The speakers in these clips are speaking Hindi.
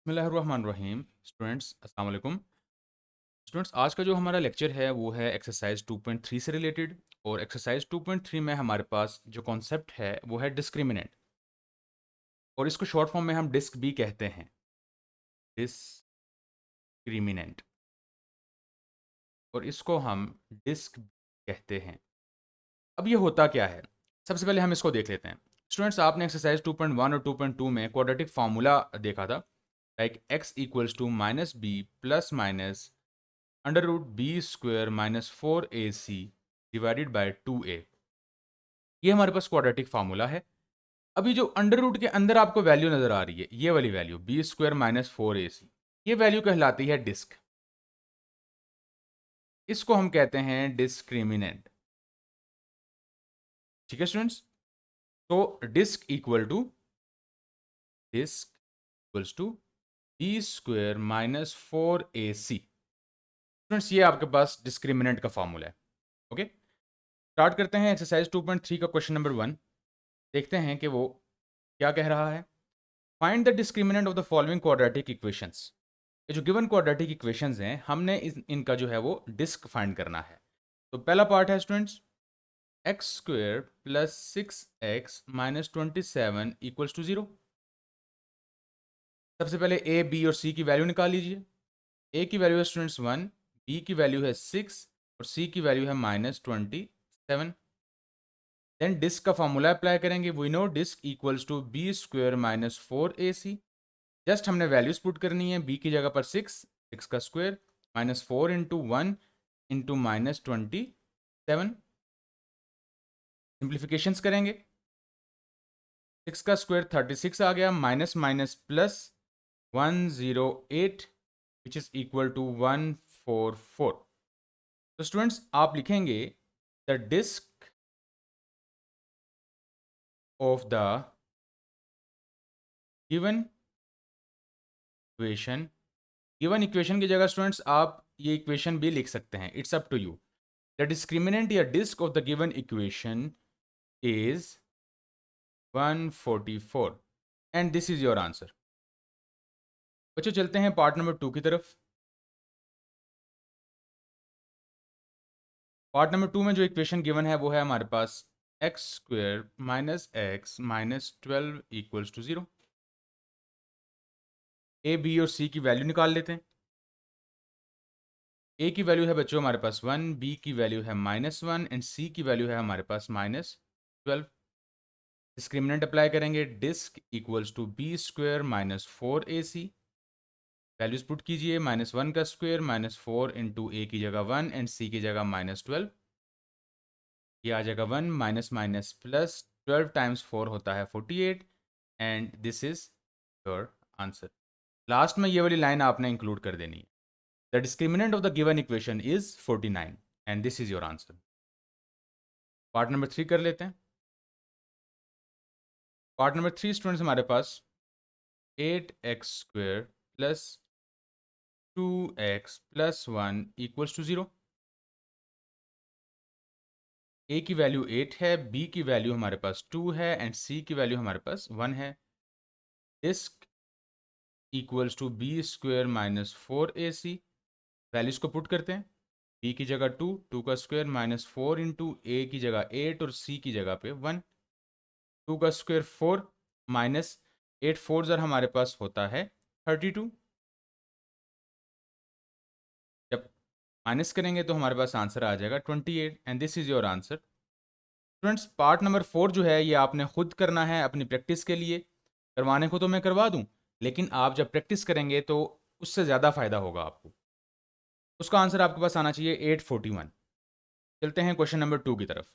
बिस्मिल्लाहिर्रहमानिर्रहीम। स्टूडेंट्स अस्सलाम वालेकुम। स्टूडेंट्स आज का जो हमारा लेक्चर है वो है एक्सरसाइज 2.3 से रिलेटेड। और एक्सरसाइज 2.3 में हमारे पास जो कॉन्सेप्ट है वो है डिस्क्रिमिनेंट, और इसको शॉर्ट फॉर्म में हम डिस्क भी कहते हैं, डिस्क्रिमिनेंट, और इसको हम डिस्क कहते हैं। अब ये होता क्या है, सबसे पहले हम इसको देख लेते हैं। स्टूडेंट्स आपने एक्सरसाइज 2.1 और 2.2 में क्वाड्रेटिक फार्मूला देखा था, like x equals to minus b plus minus under root b square minus 4ac divided by 2a। ये हमारे पास क्वाड्रेटिक फार्मूला है। अभी जो अंडर रूट के अंदर आपको वैल्यू नजर आ रही है, ये वाली value B square minus 4ac, ये वैल्यू कहलाती है डिस्क। इसको हम कहते हैं डिस्क्रिमिनेंट। ठीक है स्टूडेंट्स, तो disc equals to B square minus 4ac। Students ये आपके पास डिस्क्रिमिनेंट का फार्मूला है। ओके, स्टार्ट करते हैं एक्सरसाइज 2.3 का क्वेश्चन नंबर 1। देखते हैं कि वो क्या कह रहा है। Find the discriminant of the following quadratic equations. ये जो गिवन क्वाड्रेटिक इक्वेशंस हैं, हमने इनका जो है वो डिस्क फाइंड करना है। तो पहला पार्ट है students, x square plus 6x minus 27 equals to 0। सबसे पहले ए बी और सी की वैल्यू निकाल लीजिए। ए की वैल्यू है स्टूडेंट्स 1, बी की वैल्यू है 6 और सी की वैल्यू है माइनस 27। देन डिस्क का फॉर्मूला अप्लाई करेंगे। We know disc equals to B square minus 4ac। Just हमने वैल्यूज पुट करनी है। बी की जगह पर 6 का square minus 4 into 1 into minus 27। Simplifications करेंगे। 6 का स्क्वायर 36 आ गया, minus minus plus 108 which is equal to 144। तो स्टूडेंट्स आप लिखेंगे the disc of the given equation. Given equation की जगह स्टूडेंट्स आप ये इक्वेशन भी लिख सकते हैं, it's up to you. The discriminant या disc of the given equation is 144 and this is your answer. बच्चों चलते हैं पार्ट नंबर 2 की तरफ। पार्ट नंबर 2 में जो इक्वेशन गिवन है वो है हमारे पास x square minus x minus 12 equals to 0। A B और सी की वैल्यू निकाल लेते हैं। ए की वैल्यू है बच्चों हमारे पास 1, बी की वैल्यू है -1 एंड सी की वैल्यू है हमारे पास -12। डिस्क्रिमिनेंट अप्लाई करेंगे। Disc equals to B square minus 4ac। Values put कीजिए। -1 का स्क्वेयर -4 इंटू ए की जगह 1 एंड सी की जगह -12। ये आ जाएगा 1 माइनस माइनस प्लस 12 टाइम्स 4 होता है 48 and this is your answer. Last में ये वाली लाइन आपने इंक्लूड कर देनी है। The discriminant of the given equation is 49 and this is your answer. Part number 3 कर लेते हैं। पार्ट नंबर 3 स्टूडेंट्स हमारे पास 8x square plus 2x plus 1 equals to 0। A की वैल्यू 8 है, बी की वैल्यू हमारे पास 2 है एंड सी की वैल्यू हमारे पास 1 है। Disc equals to B square minus 4ac। Values को पुट करते हैं। बी की जगह 2, 2 का स्क्वायर माइनस 4 इंटू ए की जगह 8 और सी की जगह पे 1। 2 का स्क्वायर 4 माइनस 8 4 जर हमारे पास होता है 32। जब माइनस करेंगे तो हमारे पास आंसर आ जाएगा 28 and this is your answer. Students part number 4 जो है ये आपने खुद करना है अपनी प्रैक्टिस के लिए। करवाने को तो मैं करवा दूं, लेकिन आप जब प्रैक्टिस करेंगे तो उससे ज़्यादा फ़ायदा होगा आपको। उसका आंसर आपके पास आना चाहिए 841। चलते हैं क्वेश्चन नंबर 2 की तरफ।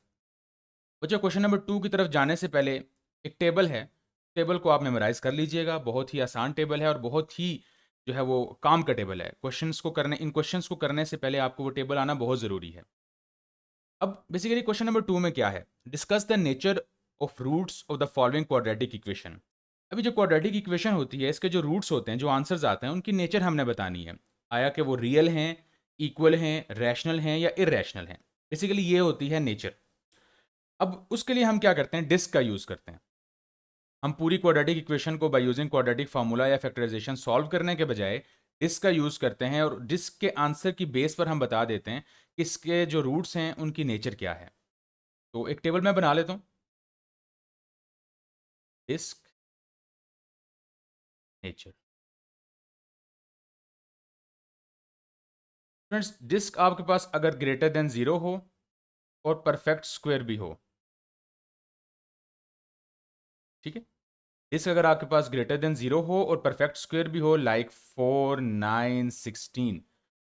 बच्चों क्वेश्चन नंबर 2 की तरफ जाने से पहले एक टेबल है, टेबल को आप मेमोराइज कर लीजिएगा। बहुत ही आसान टेबल है और बहुत ही जो है वो काम का टेबल है। इन क्वेश्चंस को करने से पहले आपको वो टेबल आना बहुत ज़रूरी है। अब बेसिकली क्वेश्चन नंबर 2 में क्या है, discuss the nature of roots of the following quadratic equation. अभी जो क्वाड्रेटिक इक्वेशन होती है, इसके जो रूट्स होते हैं, जो आंसर्स आते हैं, उनकी नेचर हमने बतानी है। आया कि वो रियल हैं, इक्वल हैं, रैशनल हैं या इरेशनल हैं। बेसिकली ये होती है नेचर। अब उसके लिए हम क्या करते हैं, डिस्क का यूज़ करते हैं। हम पूरी क्वाड्रेटिक इक्वेशन को बाय यूजिंग क्वाड्रेटिक फार्मूला या फैक्टराइजेशन सॉल्व करने के बजाय डिस्क का यूज़ करते हैं, और डिस्क के आंसर की बेस पर हम बता देते हैं कि इसके जो रूट्स हैं उनकी नेचर क्या है। तो एक टेबल मैं बना लेता हूँ। Disc nature. फ्रेंड्स, डिस्क आपके पास अगर ग्रेटर देन 0 हो और परफेक्ट स्क्वायर भी हो, ठीक है। डिस्क अगर आपके पास ग्रेटर देन 0 हो और परफेक्ट स्क्वायर भी हो, लाइक 4, 9, 16,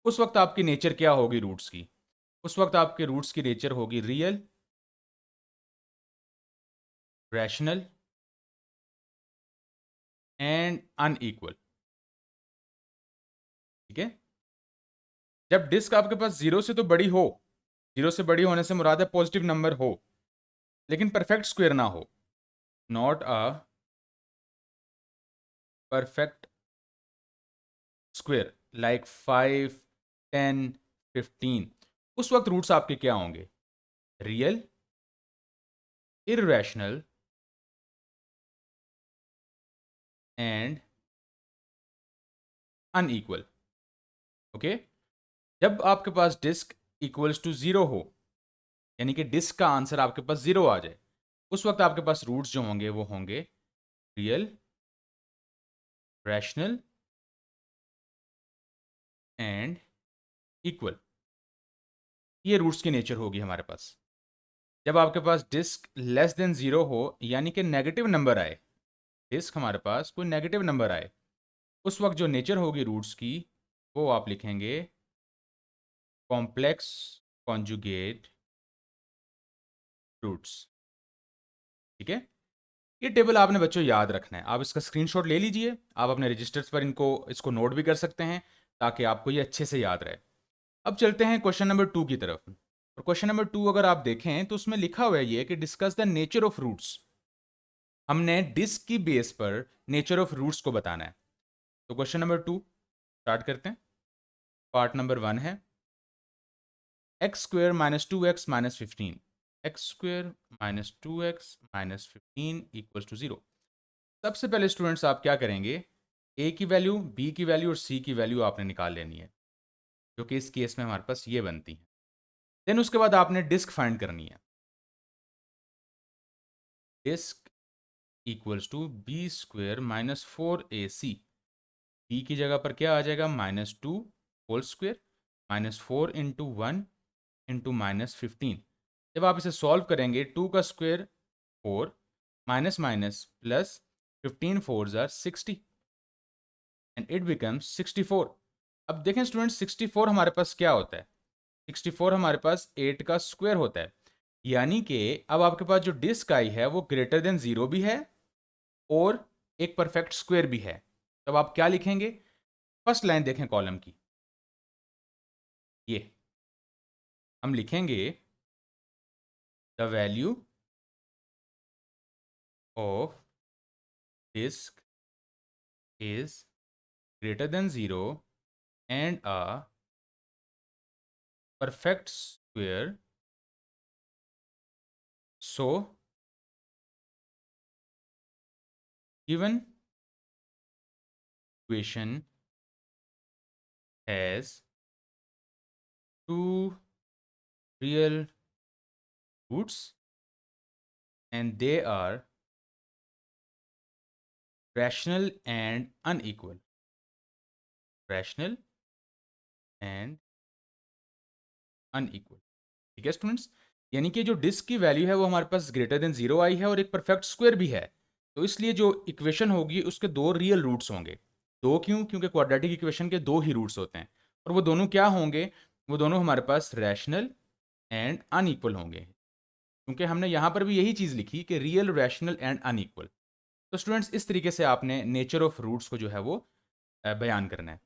उस वक्त आपकी नेचर क्या होगी रूट्स की? उस वक्त आपके रूट्स की नेचर होगी रियल, रैशनल एंड अनइक्वल। ठीक है। जब डिस्क आपके पास जीरो से तो बड़ी हो, जीरो से बड़ी होने से मुराद है पॉजिटिव नंबर हो, लेकिन परफेक्ट स्क्वायर ना हो, not a perfect square, like 5, 10, 15, उस वक्त रूट्स आपके क्या होंगे? Real, irrational and unequal. Okay. जब आपके पास डिस्क इक्वल्स टू जीरो हो, यानी कि डिस्क का आंसर आपके पास जीरो आ जाए, उस वक्त आपके पास रूट्स जो होंगे वो होंगे रियल, रैशनल एंड इक्वल। ये रूट्स की नेचर होगी हमारे पास। जब आपके पास डिस्क लेस देन जीरो हो, यानी कि नेगेटिव नंबर आए, डिस्क हमारे पास कोई नेगेटिव नंबर आए, उस वक्त जो नेचर होगी रूट्स की, वो आप लिखेंगे कॉम्प्लेक्स कॉन्जुगेट रूट्स। ठीक है। ये टेबल आपने बच्चों याद रखना है, आप इसका स्क्रीनशॉट ले लीजिए, आप अपने रजिस्टर्स पर इसको नोट भी कर सकते हैं, ताकि आपको ये अच्छे से याद रहे। अब चलते हैं क्वेश्चन नंबर 2 की तरफ। और क्वेश्चन नंबर 2 अगर आप देखें तो उसमें लिखा हुआ है ये कि discuss the nature of roots. हमने डिस्क की बेस पर नेचर ऑफ रूट्स को बताना है। तो क्वेश्चन नंबर 2 स्टार्ट करते हैं। पार्ट नंबर 1 है x square minus 2x-15, x square minus 2x-15 equals to 0। सबसे पहले स्टूडेंट्स आप क्या करेंगे? ए की वैल्यू, बी की वैल्यू और सी की वैल्यू आपने निकाल लेनी है, जो कि इस केस में हमारे पास ये बनती है। देन उसके बाद आपने डिस्क फाइंड करनी है। Disc equals to B square minus 4ac। B की जगह पर क्या आ जाएगा? -2 होल स्क्वेयर माइनस 4 × 1 × -15। जब आप इसे सॉल्व करेंगे, 2 का square 4, minus minus plus, 15 4 jar 60 and it becomes 64। अब देखें स्टूडेंट, 64 हमारे पास क्या होता है? 64 हमारे पास 8 का स्क्वायर होता है। यानी कि अब आपके पास जो डिस्क आई है वो ग्रेटर देन 0 भी है और एक परफेक्ट स्क्वायर भी है। तब आप क्या लिखेंगे? फर्स्ट लाइन देखें कॉलम की, ये हम लिखेंगे the value of disc is greater than 0 and a perfect square, so given equation has two real roots and they are rational and unequal. Rational and unequal। ठीक है स्टूडेंट्स, यानी कि जो डिस्क की वैल्यू है वो हमारे पास ग्रेटर देन 0 आई है और एक परफेक्ट स्क्वायर भी है। तो इसलिए जो इक्वेशन होगी उसके दो रियल रूट्स होंगे। दो क्यों? क्योंकि क्वाड्रेटिक इक्वेशन के दो ही रूट्स होते हैं, और वो दोनों क्या होंगे? वो दोनों हमारे पास रैशनल एंड अनइक्वल होंगे, क्योंकि हमने यहाँ पर भी यही चीज़ लिखी कि रियल, रैशनल एंड अनइक्वल। तो स्टूडेंट्स, इस तरीके से आपने नेचर ऑफ रूट्स को जो है वो बयान करना है।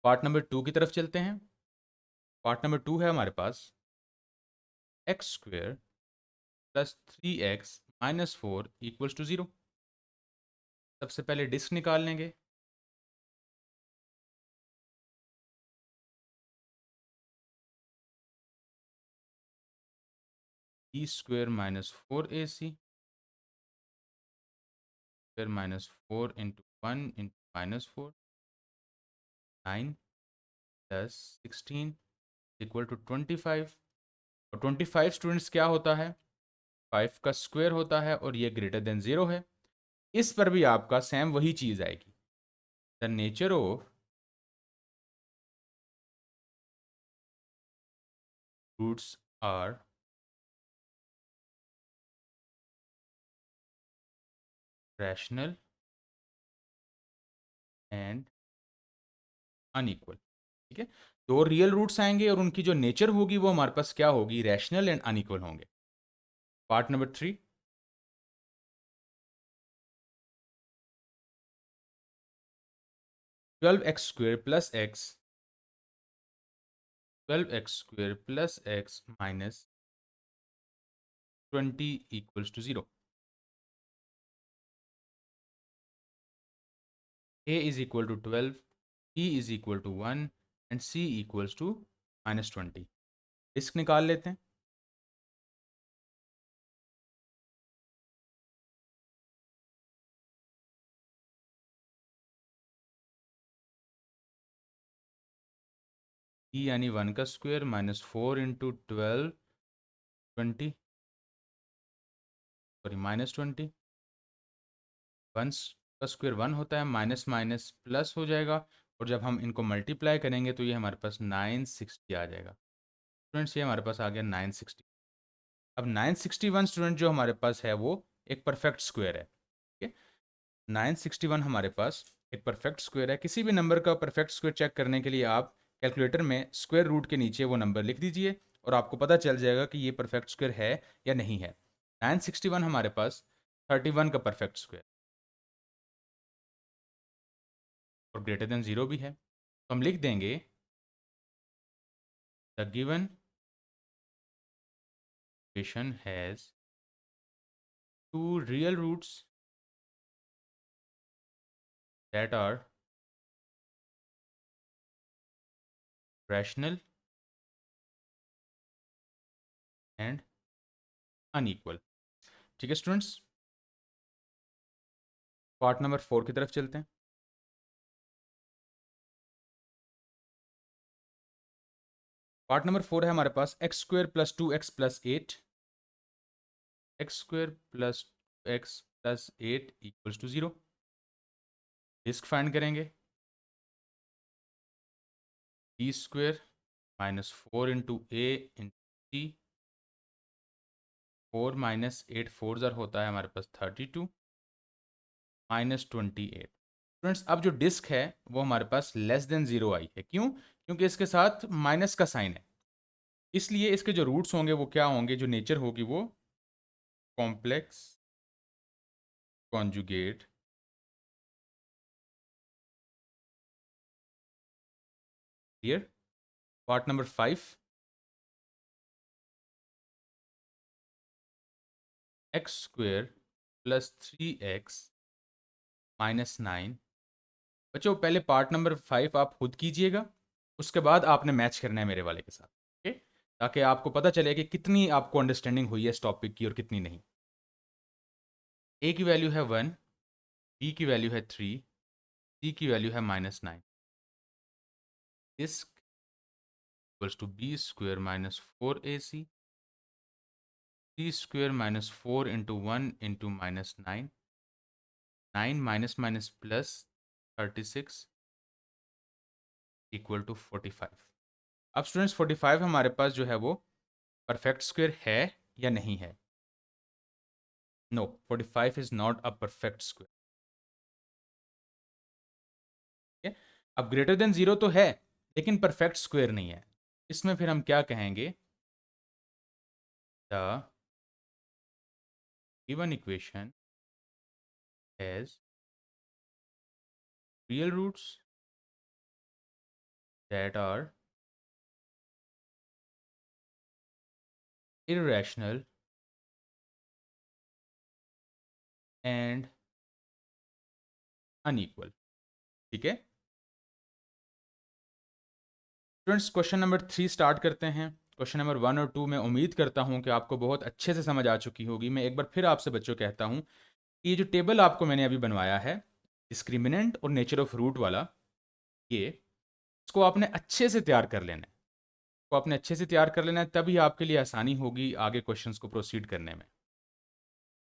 पार्ट नंबर 2 की तरफ चलते हैं। पार्ट नंबर 2 है हमारे पास x square plus 3x minus 4 equals to 0। सबसे पहले डिस्क निकाल लेंगे। B square minus 4ac square minus 4 into 1 into minus 4, 9 plus 16 equal to 25। और 25 स्टूडेंट्स क्या होता है? 5 का स्क्वायर होता है और ये ग्रेटर देन 0 है। इस पर भी आपका सेम वही चीज़ आएगी। The nature of roots are rational and unequal. ठीक है, दो रियल रूट्स आएंगे और उनकी जो नेचर होगी वो हमारे पास क्या होगी? रैशनल एंड अनइक्वल होंगे। Part number 3, 12x square plus x 12x square plus x minus 20 equals to 0। a is equal to 12, b is equal to 1 and c equals to minus 20। इसक निकाल लेते हैं। e यानी 1 का square minus 4 into 12 20, sorry minus 20। 1 का स्क्वायर 1 होता है, माइनस माइनस प्लस हो जाएगा और जब हम इनको मल्टीप्लाई करेंगे तो ये हमारे पास 960 आ जाएगा। स्टूडेंट्स ये हमारे पास आ गया 960। अब 961 स्टूडेंट जो हमारे पास है वो एक परफेक्ट स्क्वायर है। ठीक है, 961 हमारे पास एक परफेक्ट स्क्वायर है। किसी भी नंबर का परफेक्ट स्क्वायर चेक करने के लिए आप कैलकुलेटर में स्क्वायर रूट के नीचे वो नंबर लिख दीजिए और आपको पता चल जाएगा कि ये परफेक्ट स्क्वायर है या नहीं है। 961 हमारे पास 31 का परफेक्ट स्क्वायर और ग्रेटर देन 0 भी है, तो हम लिख देंगे the given equation has two real roots that are rational and unequal. ठीक है स्टूडेंट्स, पार्ट नंबर 4 की तरफ चलते हैं। पार्ट नंबर 4 है हमारे पास x square plus 2x plus 8, x square plus x plus 8 equals to 0। Disc find करेंगे। T square minus 4 into A into T, 4 minus 8 4 ज़र होता है हमारे पास 32 माइनस 28। स्टूडेंट्स अब जो डिस्क है वो हमारे पास लेस देन 0 आई है। क्यों? क्योंकि इसके साथ माइनस का साइन है, इसलिए इसके जो रूट्स होंगे वो क्या होंगे? जो नेचर होगी वो complex conjugate here. Part number 5, x square plus 3x minus 9। बच्चों पहले पार्ट नंबर 5 आप खुद कीजिएगा, उसके बाद आपने मैच करना है मेरे वाले के साथ। ओके, ताकि आपको पता चले कि कितनी आपको अंडरस्टैंडिंग हुई है इस टॉपिक की और कितनी नहीं। ए की वैल्यू है 1, बी की वैल्यू है 3, सी की वैल्यू है माइनस 9। इस equals to B square minus 4ac, c square minus 4 into 1 into minus 9, 9 minus minus plus 36 equal to 45। अब स्टूडेंट्स 45 हमारे पास जो है वो परफेक्ट स्क्वायर है या नहीं है? No, 45 is not a perfect square. ठीक है, अब ग्रेटर देन 0 तो है लेकिन परफेक्ट स्क्वायर नहीं है। इसमें फिर हम क्या कहेंगे? The given equation has real roots that are irrational and unequal. ठीक है स्टूडेंट्स, क्वेश्चन नंबर 3 स्टार्ट करते हैं। क्वेश्चन नंबर 1 और 2 मैं उम्मीद करता हूं कि आपको बहुत अच्छे से समझ आ चुकी होगी। मैं एक बार फिर आपसे बच्चों कहता हूं ये जो टेबल आपको मैंने अभी बनवाया है डिस्क्रिमिनेंट और नेचर ऑफ रूट वाला, ये इसको आपने अच्छे से तैयार कर लेना है। को आपने अच्छे से तैयार कर लेना है, तभी आपके लिए आसानी होगी आगे क्वेश्चंस को प्रोसीड करने में।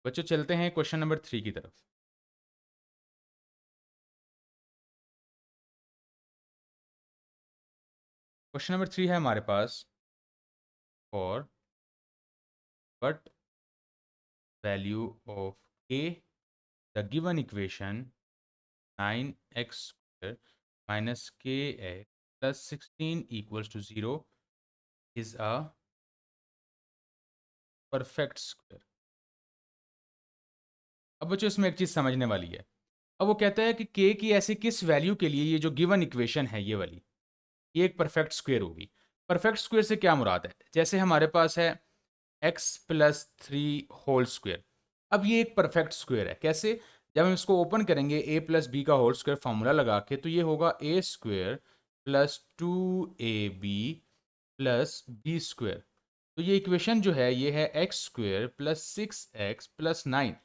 बच्चों चलते हैं क्वेश्चन नंबर 3 की तरफ। क्वेश्चन नंबर 3 है हमारे पास, for what value of a the given equation 9x square minus K x plus 16 equals to 0 is a perfect square. अब बच्चों इसमें एक चीज समझने वाली है। अब वो कहता है कि k की ऐसी किस वैल्यू के लिए ये जो गिवन इक्वेशन है ये वाली, ये एक परफेक्ट स्क्वायर होगी। परफेक्ट स्क्वायर से क्या मुराद है? जैसे हमारे पास है x प्लस 3 होल स्क्वायर। अब ये एक परफेक्ट स्क्वायर है। कैसे? जब हम इसको ओपन करेंगे a प्लस बी का होल स्क्वायर फॉर्मूला लगा के, तो ये होगा a square plus 2ab plus B square. तो ये इक्वेशन जो है ये है x square plus 6x plus 9।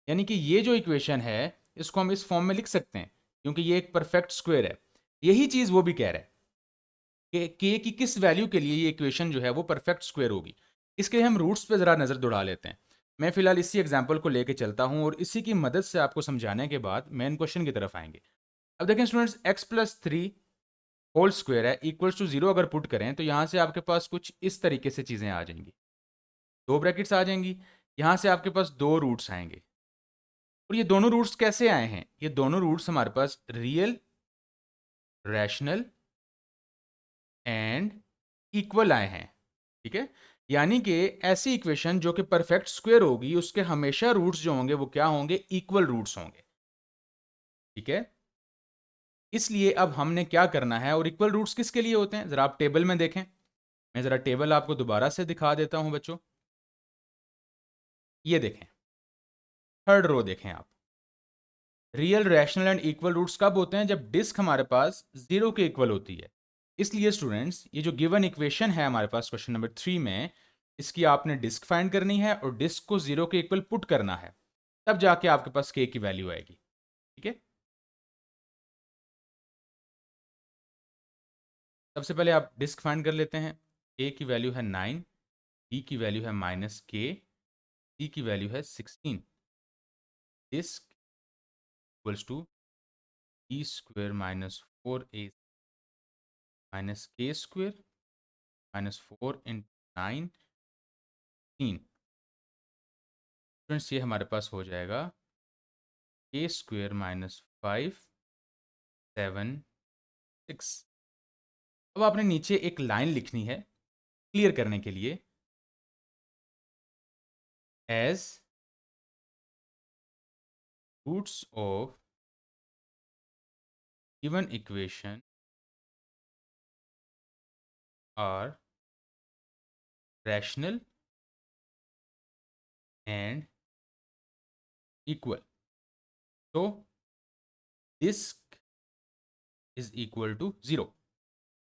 यानी कि ये जो इक्वेशन है इसको हम इस फॉर्म में लिख सकते हैं क्योंकि ये एक परफेक्ट स्क्वायर है। यही चीज वो भी कह रहा है कि की किस वैल्यू के लिए ये इक्वेशन जो है वो परफेक्ट स्क्वायर होगी। इसके लिए हम रूट्स पे ज़रा नज़र दौड़ा लेते हैं। मैं फिलहाल इसी एग्जाम्पल को लेके चलता हूँ और इसी की मदद से आपको समझाने के बाद मेन क्वेश्चन की तरफ आएंगे। अब देखें students, x plus 3 whole square है इक्वल्स टू 0 अगर पुट करें तो यहाँ से आपके पास कुछ इस तरीके से चीज़ें आ जाएंगी। दो ब्रैकेट्स आ जाएंगी, यहाँ से आपके पास दो रूट्स आएंगे। और ये दोनों रूट्स कैसे आए हैं? ये दोनों रूट्स हमारे पास रियल, रैशनल एंड इक्वल आए हैं। ठीक है, यानी कि ऐसी इक्वेशन जो कि परफेक्ट स्क्वायर होगी उसके हमेशा रूट्स जो होंगे वो क्या होंगे? इक्वल रूट्स होंगे। ठीक है, इसलिए अब हमने क्या करना है, और इक्वल रूट्स किसके लिए होते हैं जरा आप टेबल में देखें। मैं जरा टेबल आपको दोबारा से दिखा देता हूं बच्चों। ये देखें, थर्ड रो देखें आप। Real, rational and equal roots कब होते हैं? जब डिस्क हमारे पास जीरो के इक्वल होती है। इसलिए स्टूडेंट्स ये जो गिवन इक्वेशन है हमारे पास क्वेश्चन नंबर 3 में, इसकी आपने डिस्क फाइंड करनी है और डिस्क को जीरो के इक्वल पुट करना है, तब जाके आपके पास के की वैल्यू आएगी। ठीक है, सबसे पहले आप डिस्क फाइंड कर लेते हैं। ए की वैल्यू है 9, बी की वैल्यू है माइनस के, सी की वैल्यू है 16। Disc equals to E square minus 4a minus k square minus 4 into 9 3। Friends ये हमारे पास हो जाएगा के स्क्वेयर माइनस 5 7 6। अब आपने नीचे एक लाइन लिखनी है क्लियर करने के लिए, as roots of given equation are rational and equal, तो दिस इज इक्वल टू 0।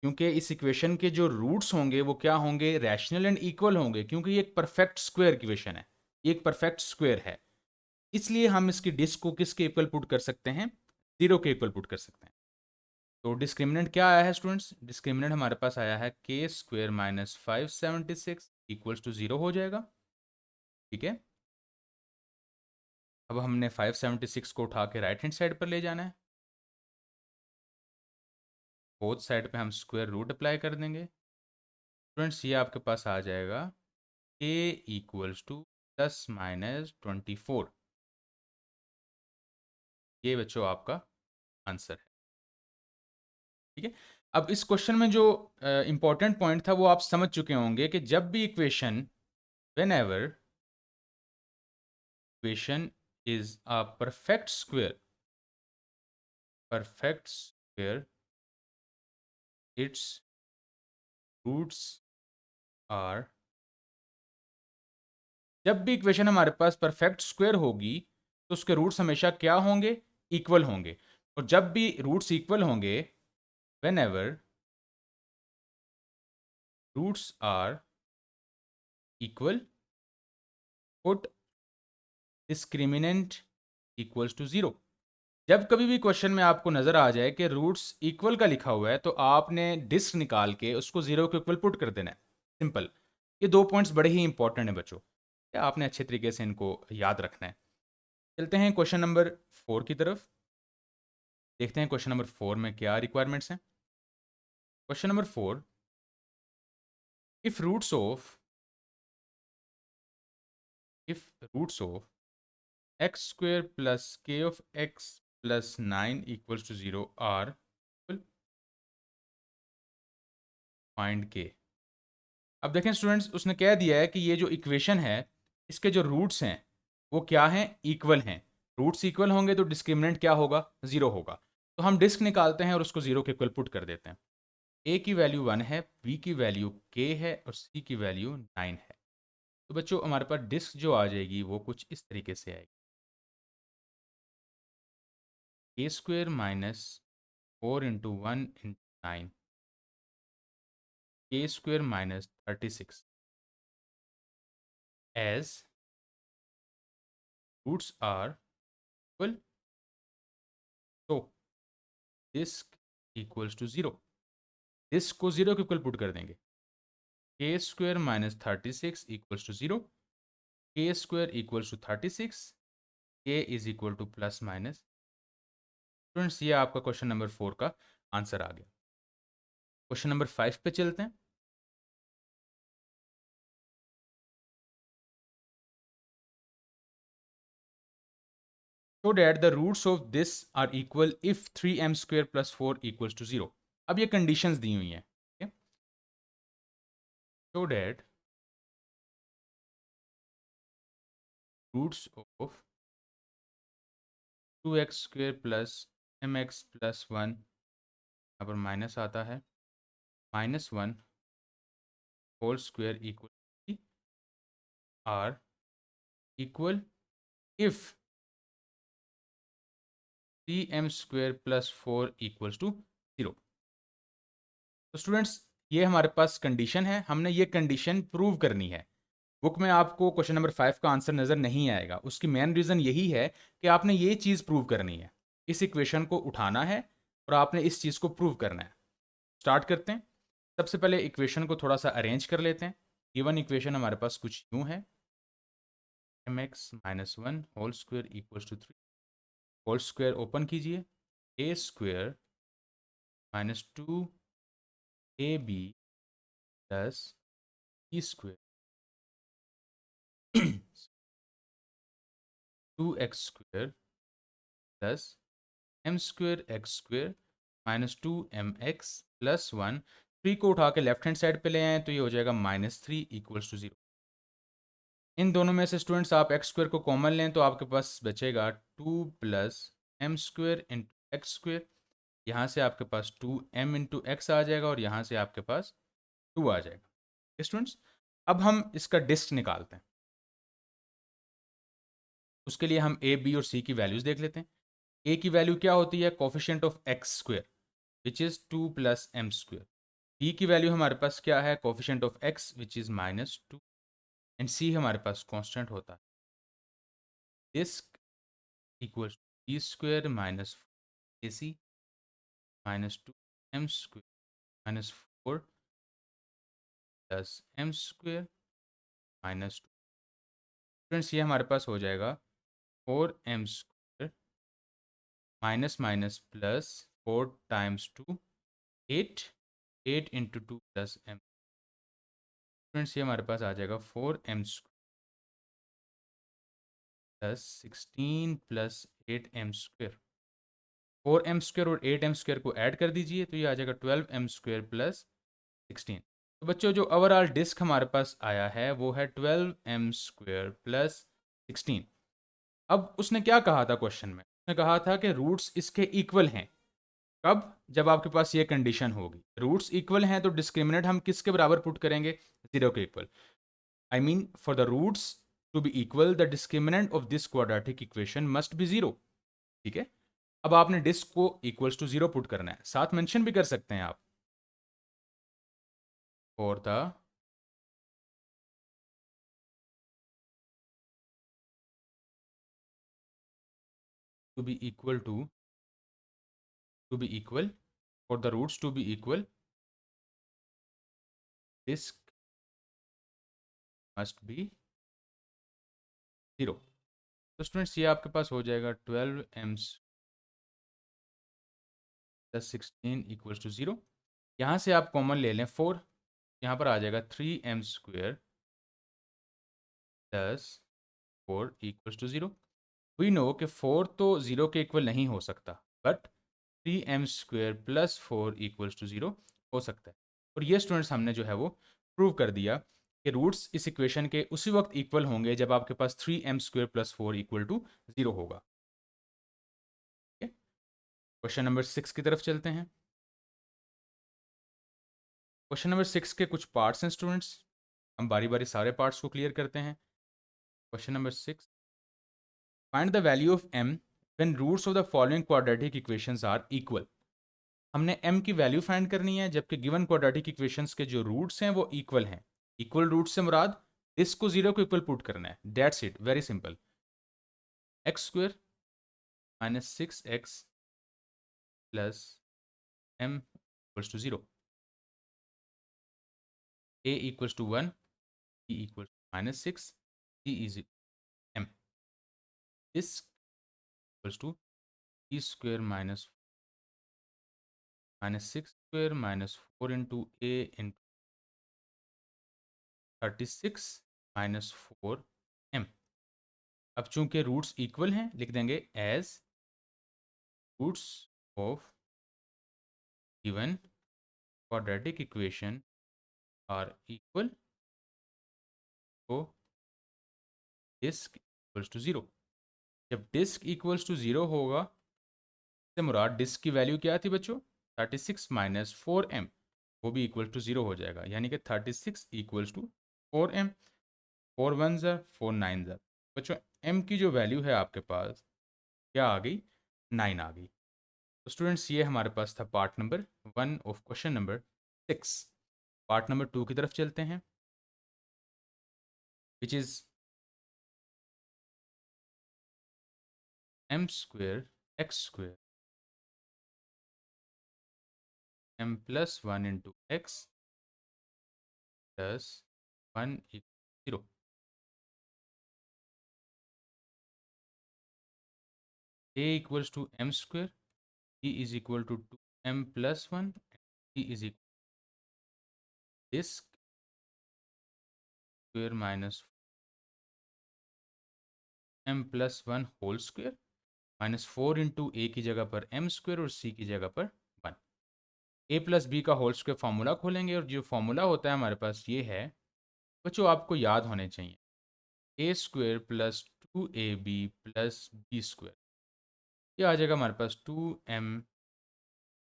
क्योंकि इस इक्वेशन के जो रूट्स होंगे वो क्या होंगे? रैशनल एंड इक्वल होंगे, क्योंकि ये एक परफेक्ट स्क्वायर इक्वेशन है, ये एक परफेक्ट स्क्वायर है। इसलिए हम इसकी डिस्क को किसके इक्वल पुट कर सकते हैं? 0 के इक्वल पुट कर सकते हैं। तो डिस्क्रिमिनेंट क्या आया है स्टूडेंट्स? डिस्क्रिमिनेंट हमारे पास आया है के स्क्वेयर माइनस 576 इक्वल्स टू 0 हो जाएगा। ठीक है, अब हमने 576 को उठा के राइट हैंड साइड पर ले जाना है। बोथ साइड पे हम स्क्वायर रूट अप्लाई कर देंगे। स्टूडेंट्स ये आपके पास आ जाएगा के इक्वल्स टू 10 - 24। ये बच्चों आपका आंसर है। ठीक है, अब इस क्वेश्चन में जो इंपॉर्टेंट पॉइंट था वो आप समझ चुके होंगे कि जब भी equation, whenever equation is a perfect square its roots are, जब भी इक्वेशन हमारे पास परफेक्ट स्क्वायर होगी तो उसके रूट्स हमेशा क्या होंगे? इक्वल होंगे। और जब भी रूट्स इक्वल होंगे, whenever roots are equal, put discriminant equals to 0। जब कभी भी क्वेश्चन में आपको नज़र आ जाए कि रूट्स इक्वल का लिखा हुआ है तो आपने डिस्क निकाल के उसको 0 के इक्वल पुट कर देना है। सिंपल। ये 2 पॉइंट्स बड़े ही इंपॉर्टेंट हैं बच्चों, या आपने अच्छे तरीके से इनको याद रखना है। चलते हैं क्वेश्चन नंबर 4 की तरफ। देखते हैं क्वेश्चन नंबर 4 में क्या रिक्वायरमेंट्स हैं। Question number 4, if roots of x square plus K of x plus 9 equals to 0 are, find K. अब देखें स्टूडेंट्स, उसने कह दिया है कि ये जो इक्वेशन है इसके जो रूट्स हैं वो क्या हैं, इक्वल हैं। रूट्स इक्वल होंगे तो डिस्क्रिमिनेंट क्या होगा, 0 होगा। तो हम डिस्क निकालते हैं और उसको 0 के इक्वल पुट कर देते हैं। ए की वैल्यू 1 है, बी की वैल्यू के है और सी की वैल्यू 9 है। तो बच्चों हमारे पास डिस्क जो आ जाएगी वो कुछ इस तरीके से आएगी, A square minus 4 × 1 × 9, A square minus 36 as roots are equal, तो डिस्क इक्वल्स टू 0। डिस्क को 0 के इक्वल पुट कर देंगे। के स्क्वेयर माइनस 36 इक्वल्स टू 0, के स्क्वेयर इक्वल्स टू 36, के is equal two plus minus. Students ये आपका क्वेश्चन नंबर 4 का आंसर आ गया। क्वेश्चन नंबर 5 पे चलते हैं। So that the roots of this are equal if 3m square plus 4 equals to 0। अब ये कंडीशंस दी हुई हैं। okay? So that roots of 2x square plus mx plus 1, यहाँ पर माइनस आता है, -1 whole square equal are equal if 3m square plus 4 equals to 0। तो स्टूडेंट्स ये हमारे पास कंडीशन है, हमने ये कंडीशन प्रूव करनी है। बुक में आपको क्वेश्चन नंबर 5 का आंसर नज़र नहीं आएगा। उसकी मेन रीज़न यही है कि आपने ये चीज़ प्रूव करनी है, इस इक्वेशन को उठाना है और आपने इस चीज़ को प्रूव करना है। स्टार्ट करते हैं। सबसे पहले इक्वेशन को थोड़ा सा अरेंज कर लेते हैं। गिवन इक्वेशन हमारे पास कुछ यूँ है, mx minus 1 whole square equals to 3, whole square open कीजिए, A square minus 2ab plus E square 2x square plus M square x square minus 2mx plus 1। 3 को उठा के लेफ्ट हैंड साइड पे ले आए तो ये हो जाएगा -3 इक्वल्स टू 0। इन दोनों में से स्टूडेंट्स आप एक्स स्क्वायर को कॉमन लें तो आपके पास बचेगा 2 plus M square into x square. यहाँ से आपके पास 2m इंटू एक्स आ जाएगा और यहाँ से आपके पास 2 आ जाएगा। स्टूडेंट्स अब हम इसका डिस्क निकालते हैं। उसके लिए हम ए बी और सी की वैल्यूज़ देख लेते हैं। ए की वैल्यू क्या होती है, coefficient of x square which is 2 plus M square. B की वैल्यू हमारे पास क्या है, coefficient of x which is -2। And C हमारे पास कांस्टेंट होता है। Disc equals B square minus ए सी minus 2m square minus 4 plus M square -2। Friends ये हमारे पास हो जाएगा 4m square minus minus plus 4 times 2 8, 8 into 2 plus m। Friends ये हमारे पास आ जाएगा 4m square plus 16 plus 8m square. 4m square और 8m स्क्वायर को ऐड कर दीजिए तो ये आ जाएगा 12m स्क्वायर प्लस 16। तो बच्चों जो ओवरऑल डिस्क हमारे पास आया है वो है 12m स्क्वायर प्लस 16। अब उसने क्या कहा था क्वेश्चन में, उसने कहा था कि रूट्स इसके इक्वल हैं। कब, जब आपके पास ये कंडीशन होगी रूट्स इक्वल हैं तो डिस्क्रिमिनेंट हम किसके बराबर पुट करेंगे, 0 के equal. I mean for the roots to be equal the discriminant of this quadratic equation must be 0। ठीक है। अब आपने डिस्क को इक्वल्स टू 0 पुट करना है, साथ मेंशन भी कर सकते हैं आप, for the to be equal to be equal, for the roots to be equal, disk must be 0। तो स्टूडेंट्स ये आपके पास हो जाएगा 12 एम्स प्लस 16 इक्वल्स टू 0। यहाँ से आप कॉमन ले लें 4, यहाँ पर आ जाएगा 3m² plus 4 equals to 0। We know कि 4 तो 0 के इक्वल नहीं हो सकता, but 3m² plus 4 equals to 0 हो सकता है। और ये स्टूडेंट्स हमने जो है वो प्रूव कर दिया कि रूट्स इस इक्वेशन के उसी वक्त इक्वल होंगे जब आपके पास 3m² प्लस 4 इक्वल टू 0 होगा। क्वेश्चन नंबर 6 की तरफ चलते हैं। क्वेश्चन नंबर 6 के कुछ पार्ट्स हैं स्टूडेंट्स, हम बारी बारी सारे पार्ट्स को क्लियर करते हैं। Question number 6, find the value of m when roots of the following quadratic equations are equal. हमने m की वैल्यू फाइंड करनी है जबकि गिवन क्वाड्रेटिक इक्वेशंस के जो रूट्स हैं वो इक्वल हैं। इक्वल रूट्स से मुराद इसको 0 को इक्वल पुट करना है, that's it, very simple. x² minus 6x plus m equals to 0, a equals to 1, b equals to minus 6, c is m। This equals to e² minus 6² minus 4 into a into 36 minus 4m। अब चूंकि रूट्स इक्वल हैं लिख देंगे as roots of given quadratic equation are equal, तो डिस्क इक्वल्स टू 0। जब डिस्क इक्वल्स टू 0 होगा से मुराद डिस्क की वैल्यू क्या थी बच्चों, 36 माइनस 4m, वो भी इक्वल टू 0 हो जाएगा, यानी कि 36 इक्वल्स टू 4m। 4 1 ज़ा 4 9 ज़ा बच्चों, m की जो वैल्यू है आपके पास क्या आ गई, 9 आ गई। तो स्टूडेंट्स ये हमारे पास था part number 1 of question number 6। Part number 2 की तरफ चलते हैं, which is m² x² m plus 1 into x plus 1 equal 0। a equals to m², b is equal to 2m plus 1, c is equal disc square minus m plus 1 whole square minus 4 into A की जगह पर m² और c की जगह पर 1। a प्लस बी का होल स्क्वेयर फार्मूला खोलेंगे और जो फार्मूला होता है हमारे पास ये है बच्चों, आपको याद होने चाहिए, a² plus 2ab plus b², ये आ जाएगा हमारे पास 2m²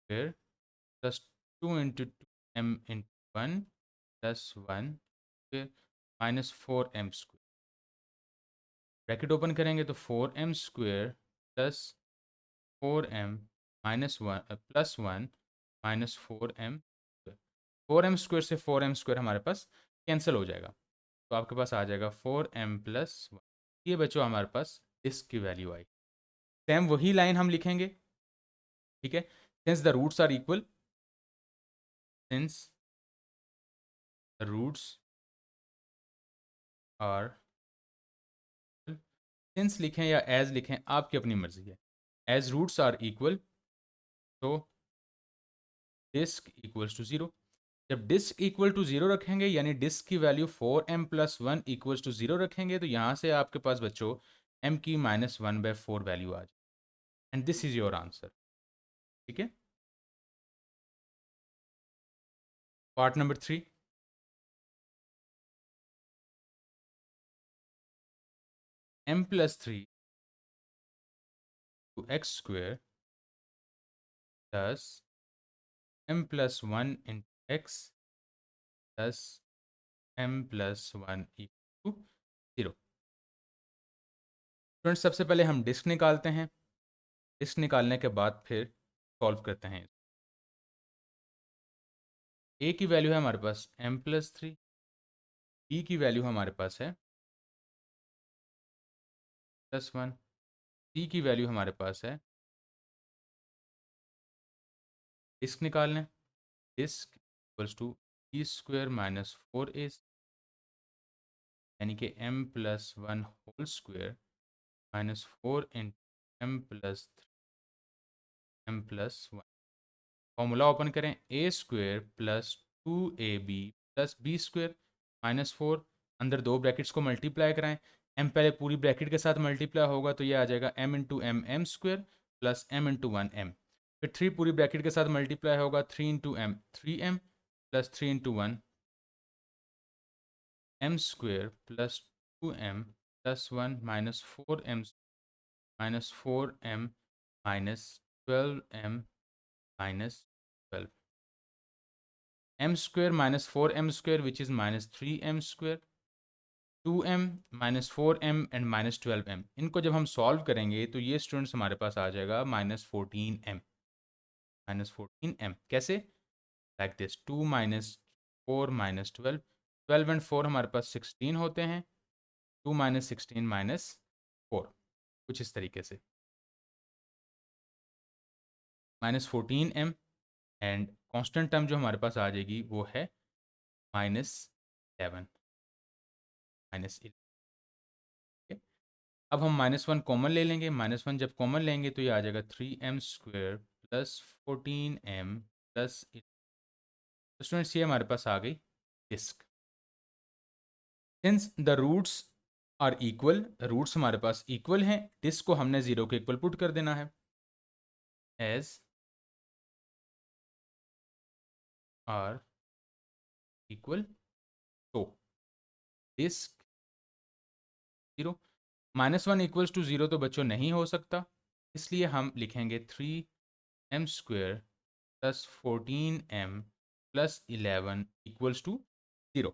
plus 2 into 2m into 1 plus 1 minus 4m²। Bracket open करेंगे तो 4m² plus 4m minus 1 plus 1 minus 4m²। 4m² से 4m² हमारे पास कैंसिल हो जाएगा, तो आपके पास आ जाएगा 4m प्लस 1। ये बच्चों हमारे पास इसकी वैल्यू आई। सेम वही लाइन हम लिखेंगे, ठीक है, since the roots are equal, since the roots are, since लिखें या एज लिखें आपकी अपनी मर्जी है। एज रूट्स आर इक्वल तो डिस्क इक्वल्स टू 0। जब डिस्क इक्वल टू 0 रखेंगे यानी डिस्क की value 4m plus 1 equals to 0 रखेंगे तो यहाँ से आपके पास बच्चों m की माइनस 1/4 वैल्यू आ जाए, and this is your answer. ठीक है, part number 3, m plus 3 to x² plus m plus 1 into x plus m plus 1 equal to 0। Friends सबसे पहले हम डिस्क निकालते हैं, डिस्क निकालने के बाद फिर सॉल्व करते हैं। a की वैल्यू है हमारे पास m प्लस 3, b की वैल्यू हमारे पास है प्लस 1, सी की वैल्यू हमारे पास है, डिस्क निकालना है, disc equals to E square minus 4 A, यानी कि M plus one whole square minus 4 M plus M plus one. Formula open करें, A square plus 2ab plus B square minus 4, अंदर दो ब्रैकेट्स को मल्टीप्लाई कराएं, एम पहले पूरी ब्रैकेट के साथ मल्टीप्लाई होगा तो ये आ जाएगा m into m m square plus m into one m, फिर 3 पूरी ब्रैकेट के साथ मल्टीप्लाई होगा, 3 into m 3m plus 3 into one m square plus 2m plus one minus 4m minus 12m minus 12 m square minus 4m square which is minus 3m square, 2m minus 4m and minus 12m, इनको जब हम सॉल्व करेंगे तो ये स्टूडेंट्स हमारे पास आ जाएगा माइनस 14m कैसे, like this 2 minus 4 minus 12, 12 and 4 हमारे पास 16 होते हैं, 2 माइनस 16 माइनस 4, कुछ इस तरीके से -14m, एंड कांस्टेंट टर्म जो हमारे पास आ जाएगी वो है -11 -11। अब हम -1 कॉमन ले लेंगे, -1 जब कॉमन लेंगे तो ये आ जाएगा 3m square plus 14m plus, तो स्टूडेंट्स ये हमारे पास आ गई disc. Since the roots are equal, roots हमारे पास इक्वल हैं, डिस्क को हमने 0 के इक्वल पुट कर देना है, एज आर इक्वल, तो डिस्क 0, -1 इक्वल्स टू 0 तो बच्चों नहीं हो सकता, इसलिए हम लिखेंगे 3m square plus 14m plus 11 equals to 0।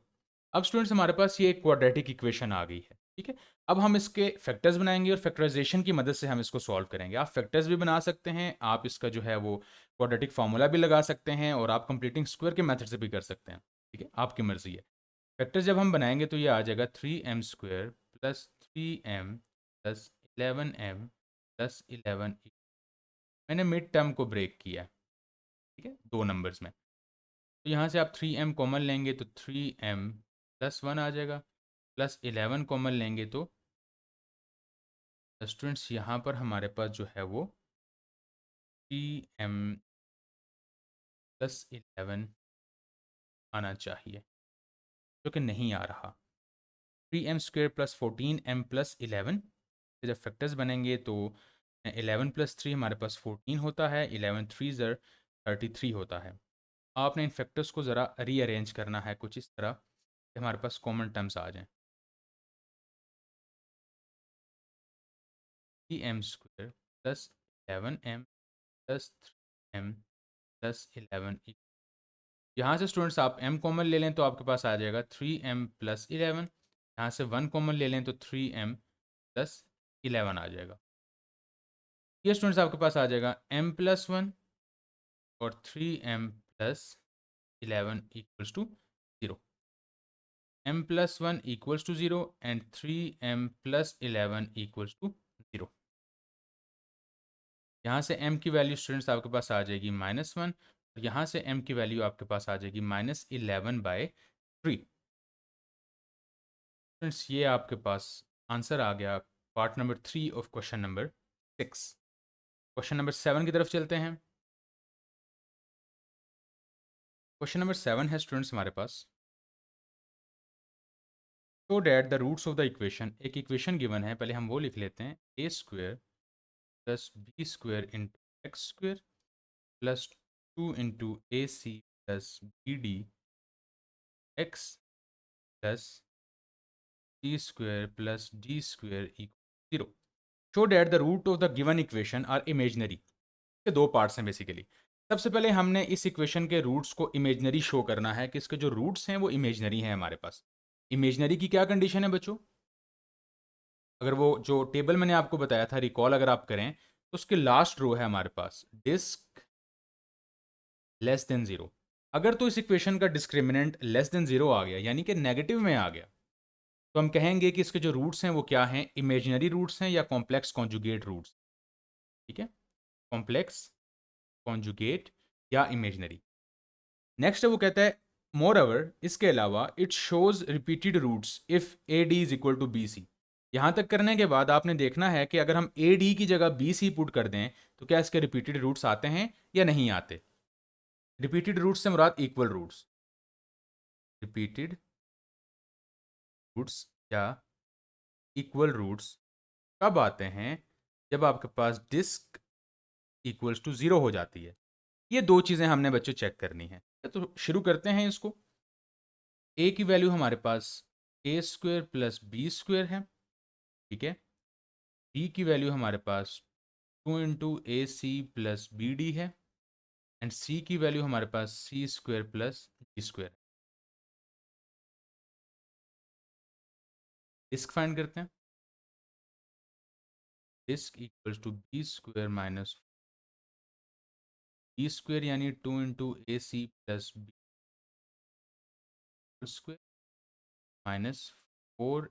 अब स्टूडेंट्स हमारे पास ये एक क्वाड्रेटिक इक्वेशन आ गई है, ठीक है। अब हम इसके फैक्टर्स बनाएंगे और फैक्टराइजेशन की मदद से हम इसको सॉल्व करेंगे। आप फैक्टर्स भी बना सकते हैं, आप इसका जो है वो क्वाड्रेटिक फार्मूला भी लगा सकते हैं, और आप कंप्लीटिंग स्क्वायर के मेथड से भी कर सकते हैं, ठीक है, आपकी मर्जी है। फैक्टर जब हम बनाएंगे तो ये आ जाएगा 3m square plus 3m plus 11m plus 11, मैंने मिड टर्म को ब्रेक किया है, ठीक है, दो नंबर्स में। तो यहाँ से आप 3m कॉमन लेंगे तो 3m प्लस 1 आ जाएगा, प्लस 11 कॉमन लेंगे तो स्टूडेंट्स यहाँ पर हमारे पास जो है वो 3m प्लस 11 आना चाहिए, जो कि नहीं आ रहा। 3m square plus 14m plus 11, जब फैक्टर्स बनेंगे तो 11 प्लस 3 हमारे पास 14 होता है, 11 3 ज़र 33 होता है। आपने इन फैक्टर्स को ज़रा रीअरेंज करना है कुछ इस तरह कि हमारे पास कॉमन टर्म्स आ जाएं। 3m square plus 11m plus 3m plus 11, यहाँ से स्टूडेंट्स आप m कॉमन ले लें तो आपके पास आ जाएगा 3m प्लस 11, यहाँ से 1 कॉमन ले लें तो 3m प्लस 11 आ जाएगा। ये स्टूडेंट्स आपके पास आ जाएगा m प्लस 1 और 3m plus 11 equals to 0, m plus 1 equals to 0 and 3m plus 11 equals to 0। यहाँ से m की वैल्यू स्टूडेंट्स आपके पास आ जाएगी -1, और यहाँ से m की वैल्यू आपके पास आ जाएगी -11/3। फ्रेंड्स ये आपके पास आंसर आ गया part number 3 of question number 6। Question number 7 की तरफ चलते हैं। क्वेश्चन नंबर 7 है स्टूडेंट्स हमारे पास, show that the roots of the equation, एक इक्वेशन गिवन है, पहले हम वो लिख लेते हैं, A square plus B square into x square plus 2 into A C plus B D x plus C square plus D square equal 0। Show that the root of the given equation are imaginary, के दो पार्ट्स हैं बेसिकली। सबसे पहले हमने इस इक्वेशन के रूट्स को इमेजनरी शो करना है कि इसके जो रूट्स हैं वो इमेजनरी हैं हमारे पास। इमेजनरी की क्या कंडीशन है बच्चों, अगर वो जो टेबल मैंने आपको बताया था रिकॉल अगर आप करें तो उसके लास्ट रो है हमारे पास डिस्क लेस देन 0। अगर तो इस इक्वेशन का डिस्क्रिमिनेंट लेस देन 0 आ गया, यानी कि नेगेटिव में आ गया, तो हम कहेंगे कि इसके जो रूट्स हैं वो क्या हैं, इमेजिनरी रूट्स हैं या कॉम्प्लेक्स कॉन्जुगेट रूट्स। ठीक है, कॉम्प्लेक्स कॉन्जुगेट या इमेजिनरी। नेक्स्ट है वो कहता है मोर ओवर, इसके अलावा it shows repeated roots if a d is equal to b c. यहाँ तक करने के बाद आपने देखना है कि अगर हम ए डी की जगह बी सी पुट कर दें तो क्या इसके रिपीटेड रूट्स आते हैं या नहीं आते। रिपीटेड रूट्स से मुराद इक्वल रूट्स, रिपीटेड रूट्स या इक्वल रूट्स कब आते हैं, जब आपके पास डिस्क इक्वल्स टू ज़ीरो हो जाती है। ये दो चीज़ें हमने बच्चों चेक करनी है। तो शुरू करते हैं इसको। ए की वैल्यू हमारे पास A square plus B square है। ठीक है, बी की वैल्यू हमारे पास 2 × AC प्लस बी डी है। एंड सी की वैल्यू हमारे पास सी square plus D square. Disc find करते हैं। Disc equals to B square minus B square यानी 2 × AC plus B square minus 4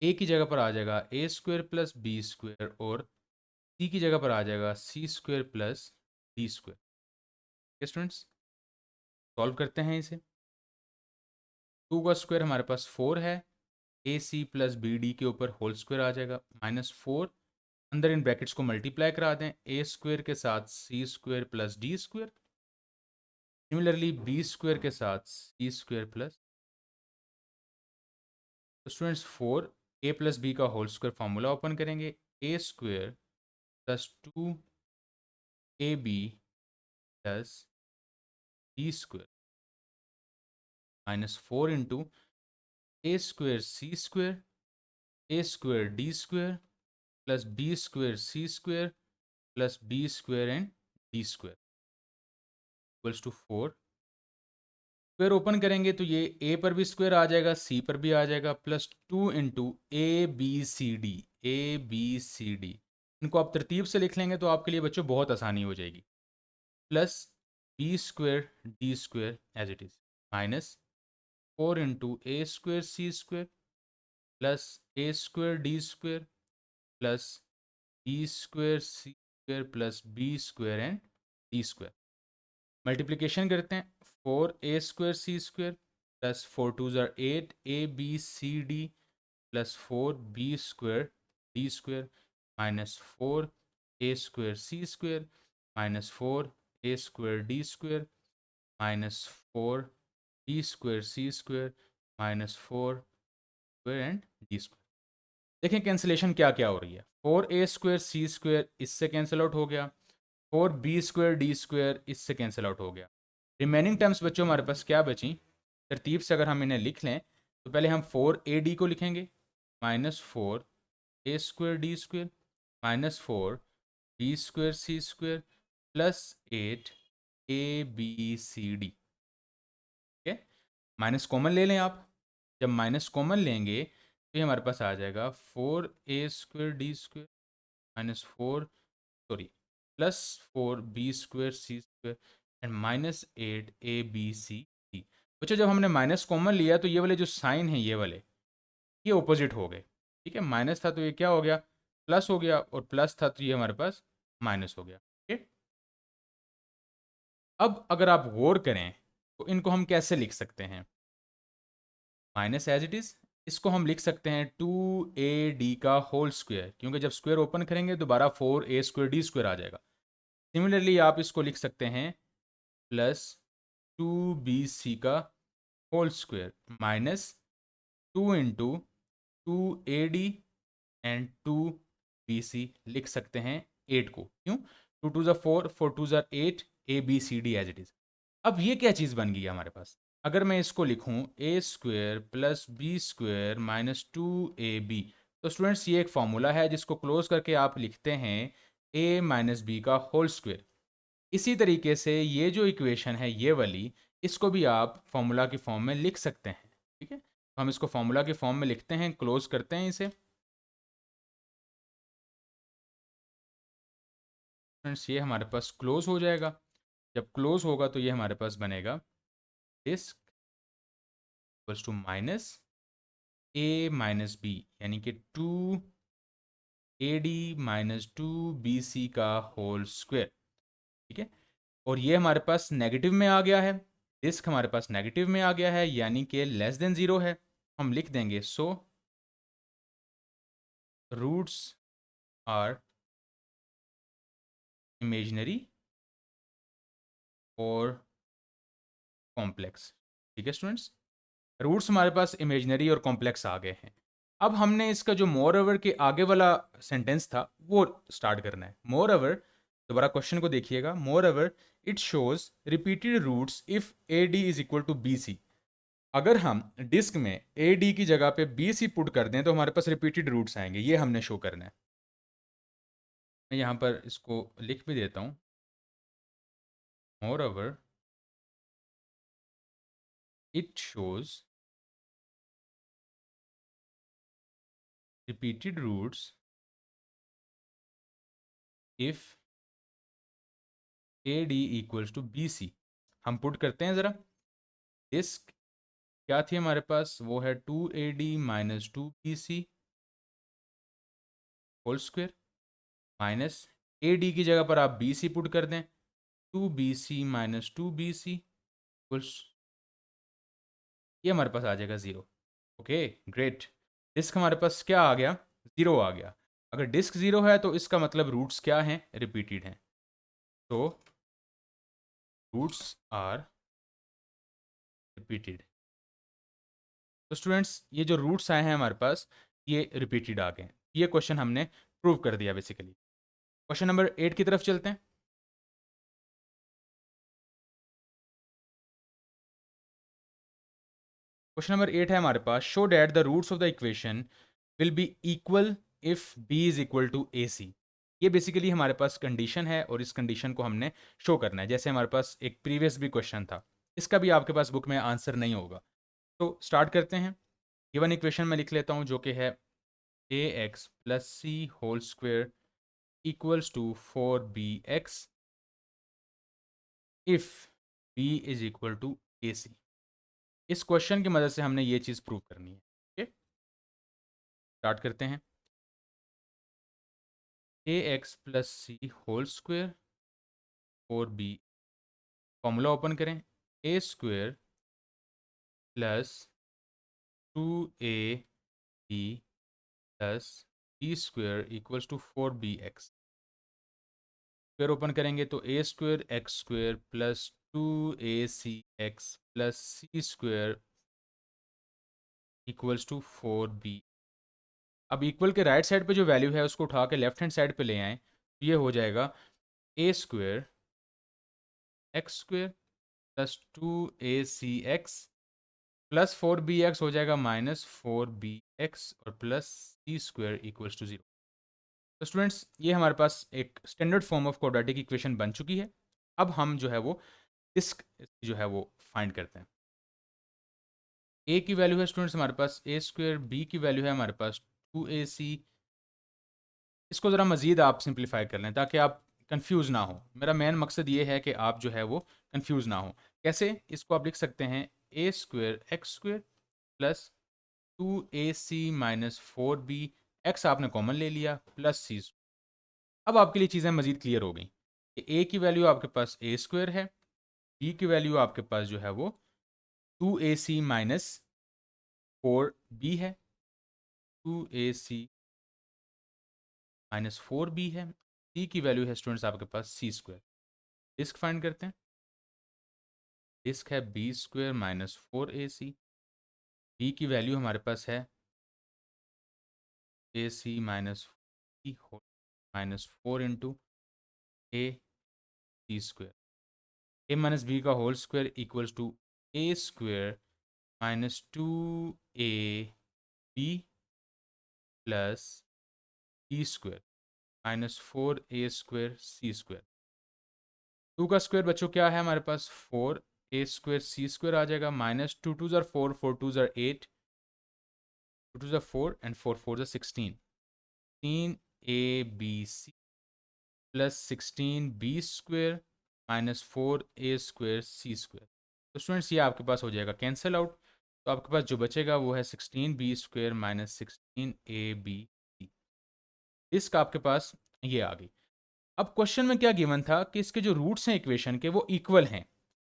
A की जगह पर आ जाएगा A square plus B square और सी की जगह पर आ जाएगा C square plus D square. Students solve करते हैं इसे। 2 का स्क्वायर हमारे पास 4 है, a C plus B D के ऊपर होल स्क्वायर आ जाएगा -4। अंदर इन ब्रैकेट्स को मल्टीप्लाई करा दें, ए स्क्वायर के साथ C square plus D square, similarly B square के साथ सी स्क्वायर प्लस। तो स्टूडेंट्स 4 a + b का होल स्क्वायर फार्मूला ओपन करेंगे, A square plus 2ab plus B square -4 a square C square A square D square plus B square C square plus B square and D square equals to 4। Square open करेंगे तो ये ए पर भी स्क्वायर आ जाएगा, सी पर भी आ जाएगा, +2 × ए बी सी डी। इनको आप तरतीब से लिख लेंगे तो आपके लिए बच्चों बहुत आसानी हो जाएगी। Plus B square D square as it is -4 × A² c square plus a square D square plus B square C square plus B square and D square. Multiplication करते हैं, 4 A² c square plus 4 2 8 ABCD plus 4 B² d square -4 A² c square -4 A² d square -4 B² c square -4 and D square. देखें कैंसिलेशन क्या क्या हो रही है। 4 A² सी स्क्वायर इससे कैंसिल आउट हो गया, 4 B² डी स्क्वायर इससे कैंसिल आउट हो गया। रिमेनिंग टर्म्स बच्चों हमारे पास क्या बची, तरतीब से अगर हम इन्हें लिख लें तो पहले हम 4AD को लिखेंगे -4 A² d square -4 B² c square +8 ABCD। ठीक है, माइनस कॉमन ले लें आप। जब माइनस कॉमन लेंगे तो ये हमारे पास आ जाएगा 4A² d square -4 sorry +4 B² c square and -8 ABCD। बच्चों जब हमने माइनस कॉमन लिया तो ये वाले जो साइन हैं ये वाले ये ऑपोजिट हो गए। ठीक है, माइनस था तो ये क्या हो गया, प्लस हो गया, और प्लस था तो ये हमारे पास माइनस हो गया। ठीक, अब अगर आप गौर करें तो इनको हम कैसे लिख सकते हैं, माइनस एज इट इज़ इसको हम लिख सकते हैं 2AD का होल स्क्वायर, क्योंकि जब स्क्वायर ओपन करेंगे दोबारा 4A² डी स्क्वायर आ जाएगा। सिमिलरली आप इसको लिख सकते हैं +2BC का whole square -2 × 2AD and 2BC लिख सकते हैं 8 को, क्यों, 2 2 4 4 2 8 ABCD एज इट इज़। अब ये क्या चीज़ बन गई है हमारे पास, अगर मैं इसको लिखूं A² + B² -2AB, तो स्टूडेंट्स ये एक फॉर्मूला है जिसको क्लोज करके आप लिखते हैं A - B का होल स्क्वायर। इसी तरीके से ये जो इक्वेशन है ये वाली, इसको भी आप फॉर्मूला की फॉर्म में लिख सकते हैं। ठीक है, तो हम इसको फॉर्मूला की फॉर्म में लिखते हैं, क्लोज करते हैं इसे। फ्रेंड्स ये हमारे पास क्लोज हो जाएगा। जब क्लोज होगा तो ये हमारे पास बनेगा disc equals to minus a minus b, यानी कि 2AD माइनस 2BC का होल स्क्वायर। ठीक है, और ये हमारे पास नेगेटिव में आ गया है, डिस्क हमारे पास नेगेटिव में आ गया है, यानी कि लेस देन ज़ीरो है। हम लिख देंगे सो रूट्स आर इमेजिनरी और कॉम्प्लेक्स। ठीक है स्टूडेंट्स, रूट्स हमारे पास इमेजिनरी और कॉम्प्लेक्स आ गए हैं। अब हमने इसका जो मोर ओवर के आगे वाला सेंटेंस था वो स्टार्ट करना है। मोर ओवर, दोबारा क्वेश्चन को देखिएगा। More over it shows repeated roots if a d is equal to b c. अगर हम डिस्क में ए डी की जगह पे बी सी पुट कर दें तो हमारे पास रिपीटेड रूट्स आएंगे, ये हमने शो करना है। मैं यहाँ पर इसको लिख भी देता हूँ। मोर over it shows repeated roots if AD equals to BC। हम पुट करते हैं ज़रा। डिस्क क्या थी हमारे पास, वो है 2AD minus 2BC whole square, minus AD की जगह पर आप BC पुट कर दें, 2BC माइनस 2BC इक्वल्स, ये हमारे पास आ जाएगा ज़ीरो। ओके ग्रेट, डिस्क हमारे पास क्या आ गया, ज़ीरो आ गया। अगर डिस्क ज़ीरो है तो इसका मतलब रूट्स क्या हैं, रिपीटेड हैं। तो रूट्स आर रिपीटेड। तो स्टूडेंट्स ये जो रूट्स आए हैं हमारे पास, ये रिपीटेड आ गए हैं। ये क्वेश्चन हमने प्रूव कर दिया बेसिकली। क्वेश्चन नंबर 8 की तरफ चलते हैं। क्वेश्चन नंबर 8 है हमारे पास, show that the roots of the equation will be equal if B is equal to ए सी। ये बेसिकली हमारे पास कंडीशन है और इस कंडीशन को हमने शो करना है। जैसे हमारे पास एक प्रीवियस भी क्वेश्चन था, इसका भी आपके पास बुक में आंसर नहीं होगा। तो स्टार्ट करते हैं। गिवन इक्वेशन में लिख लेता हूँ जो कि है A x plus C whole square equals to 4bx if b is equal to A C. इस क्वेश्चन की मदद से हमने ये चीज़ प्रूव करनी है। ओके, स्टार्ट करते हैं। A x plus C whole square 4b, formula open करें, A square plus 2ab plus B square equals to 4bx। Square open करेंगे तो A square x square plus 2ac x plus C square equals to 4b। अब इक्वल के राइट साइड पे जो वैल्यू है उसको उठा के लेफ्ट हैंड साइड पे ले आएँ, तो ये हो जाएगा A square x square plus 2ac x plus 4bx हो जाएगा माइनस 4bx और plus C square equals to 0। तो स्टूडेंट्स ये हमारे पास एक standard form of quadratic equation बन चुकी है। अब हम जो है वो डिस्क जो है वो फाइंड करते हैं। ए की वैल्यू है स्टूडेंट्स हमारे पास ए स्क्वेयर, बी की वैल्यू है हमारे पास 2ac। इसको ज़रा मज़ीद आप सिंप्लीफाई कर लें ताकि आप कंफ्यूज ना हो। मेरा मेन मकसद ये है कि आप जो है वो कंफ्यूज ना हो। कैसे, इसको आप लिख सकते हैं A square x square plus 2ac minus 4b, x आपने कॉमन ले लिया, प्लस सी। अब आपके लिए चीज़ें मज़ीद क्लियर हो गई कि ए की वैल्यू आपके पास ए स्क्वेयर है, बी की वैल्यू आपके पास जो है वो 2ac माइनस 4b है, 2ac माइनस 4b है। सी की वैल्यू है स्टूडेंट्स आपके पास सी स्क्वेयर। डिस्क फाइंड करते हैं। डिस्क है b square minus 4ac। B की वैल्यू हमारे पास है a C minus minus 4 a c square. A minus b का whole square equals to a square minus 2ab plus B square minus 4a² c square. 2 का स्क्वायर बच्चों क्या है हमारे पास, 4a² सी स्क्वेयर आ जाएगा, माइनस 2 2 ज़ार 4, 4 2 ज़ार 8, 2 2 ज़ार 4 एंड 4 4 ज़ार 16, 16abc plus 16b² minus 4a² c square. तो स्टूडेंट्स ये आपके पास हो जाएगा कैंसिल आउट। तो आपके पास जो बचेगा वो है 16b² माइनस 16ab। इसका आपके पास ये आ गई। अब क्वेश्चन में क्या गिवन था कि इसके जो रूट्स हैं इक्वेशन के वो इक्वल हैं,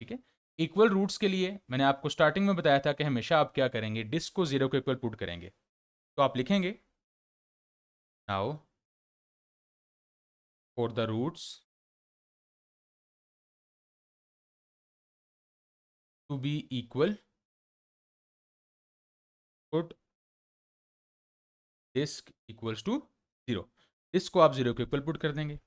ठीक है। इक्वल रूट्स के लिए मैंने आपको स्टार्टिंग में बताया था कि हमेशा आप क्या करेंगे, डिस्क को जीरो के इक्वल पुट करेंगे। तो आप लिखेंगे now for the roots to be equal put disc equals to zero. Disc को आप जीरो के इक्वल पुट कर देंगे।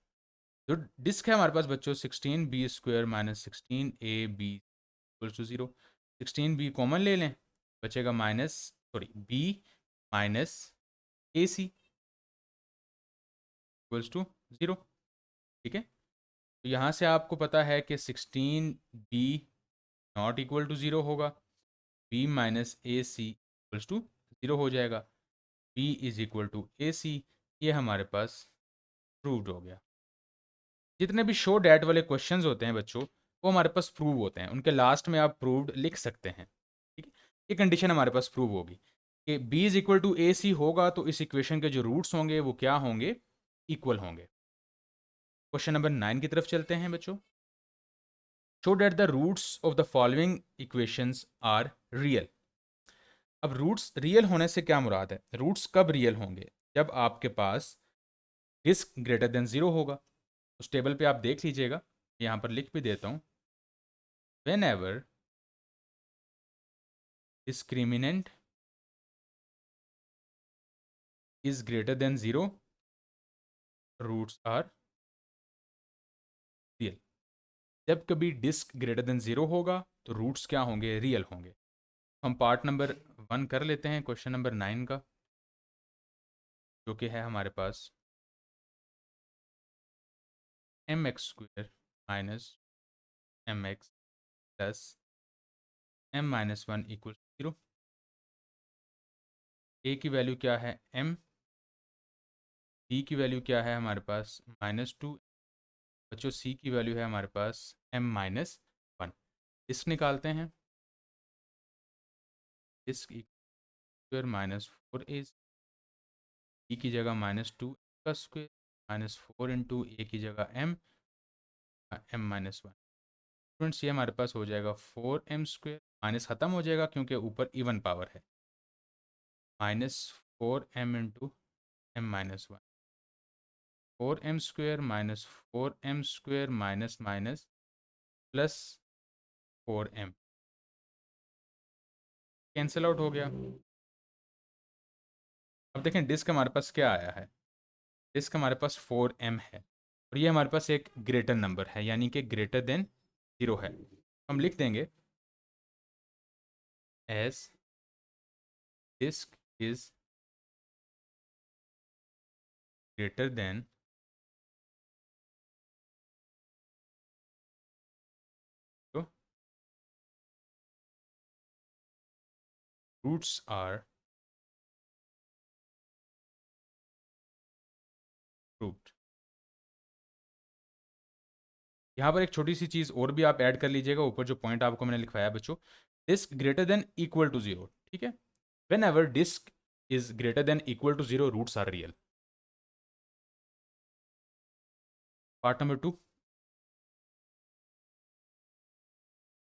जो डिस्क है हमारे पास बच्चों 16b² minus 16ab equals to zero. 16b common ले लें, बचेगा minus sorry b minus ac equals to zero, ठीक है। तो यहाँ से आपको पता है कि 16b not equal to zero होगा, b minus A c equals to zero हो जाएगा, b इज इक्वल टू ए सी। ये हमारे पास प्रूव्ड हो गया। जितने भी शो डैट वाले क्वेश्चंस होते हैं बच्चों, वो हमारे पास प्रूव होते हैं, उनके लास्ट में आप प्रूव्ड लिख सकते हैं, ठीक है। ये कंडीशन हमारे पास प्रूव होगी कि b इज इक्वल टू ए सी होगा, तो इस इक्वेशन के जो रूट्स होंगे वो क्या होंगे, इक्वल होंगे। क्वेश्चन नंबर 9 की तरफ चलते हैं बच्चों। Show that the roots of the following equations are real. अब रूट्स रियल होने से क्या मुराद है, रूट्स कब रियल होंगे, जब आपके पास डिस्क ग्रेटर देन जीरो होगा। उस टेबल पे आप देख लीजिएगा, यहाँ पर लिख भी देता हूँ। Whenever discriminant is greater than zero, roots are real. जब कभी डिस्क ग्रेटर देन जीरो होगा तो रूट्स क्या होंगे, रियल होंगे। हम पार्ट नंबर 1 कर लेते हैं क्वेश्चन नंबर 9 का, जो कि है हमारे पास mx² minus mx plus m-1 equal zero. a की वैल्यू क्या है m, b की वैल्यू क्या है हमारे पास -2, बच्चों c की वैल्यू है हमारे पास m-1। डिस्क निकालते हैं, डिस्क स्क्वेयर -4a, b की जगह -2 का स्क्वेयर -4 इंटू a की जगह m-1। स्टूडेंट्स ये हमारे पास हो जाएगा 4m², माइनस ख़त्म हो जाएगा क्योंकि ऊपर इवन पावर है, -4m into m-1, 4m² minus 4m² minus minus plus 4m, cancel out हो गया। अब देखें डिस्क हमारे पास क्या आया है, डिस्क हमारे पास 4m है और ये हमारे पास एक ग्रेटर नंबर है, यानी कि ग्रेटर देन ज़ीरो है। हम लिख देंगे as disc is greater than तो रूट्स आर प्रूव्ड। यहाँ पर एक छोटी सी चीज़ और भी आप ऐड कर लीजिएगा, ऊपर जो पॉइंट आपको मैंने लिखवाया बच्चों, disc greater than equal to zero, ठीक है। Whenever disc is greater than equal to zero, roots are real. Part number 2,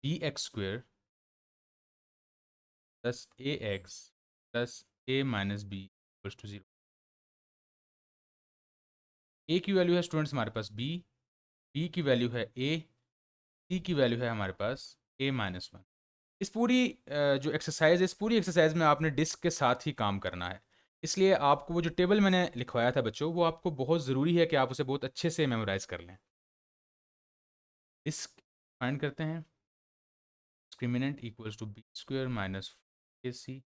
bx² plus ax plus a minus b equals to zero. a की वैल्यू है स्टूडेंट्स हमारे पास b की वैल्यू है a, c की वैल्यू है हमारे पास a-1। इस पूरी जो एक्सरसाइज है, इस पूरी एक्सरसाइज में आपने डिस्क के साथ ही काम करना है, इसलिए आपको वो जो टेबल मैंने लिखवाया था बच्चों, वो आपको बहुत ज़रूरी है कि आप उसे बहुत अच्छे से मेमोराइज कर लें। डिस्क फाइंड करते हैं, discriminant equals to b² minus ac,